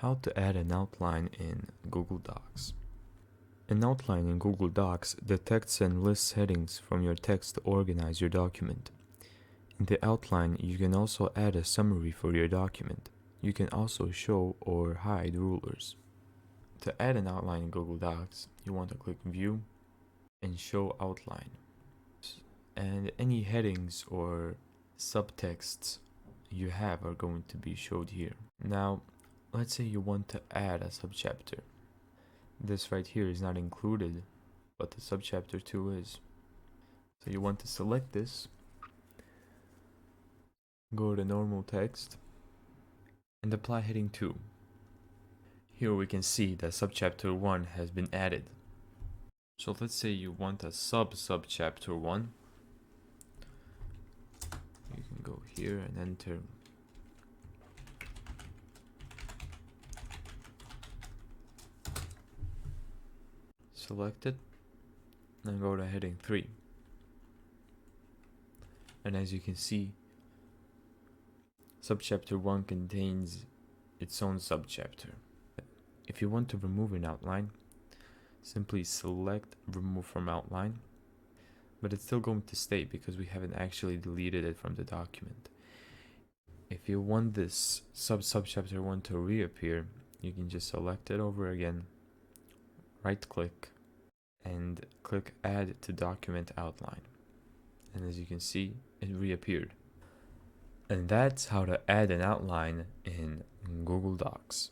How to add an outline in Google Docs. An outline in Google Docs detects and lists headings from your text to organize your document. In the outline, you can also add a summary for your document. You can also show or hide rulers. To add an outline in Google Docs, you want to click View and Show Outline. And any headings or subtexts you have are going to be showed here. Now, let's say you want to add a subchapter. This right here is not included, but the subchapter 2 is. So you want to select this, go to normal text, and apply heading 2. Here we can see that subchapter 1 has been added. So let's say you want a subchapter 1. You can go here and enter select it, and go to heading 3. And as you can see, subchapter 1 contains its own subchapter. If you want to remove an outline, simply select Remove from Outline, but it's still going to stay because we haven't actually deleted it from the document. If you want this subchapter 1 to reappear, you can just select it over again, right click, and click Add to Document Outline. And as you can see, it reappeared. And that's how to add an outline in Google Docs.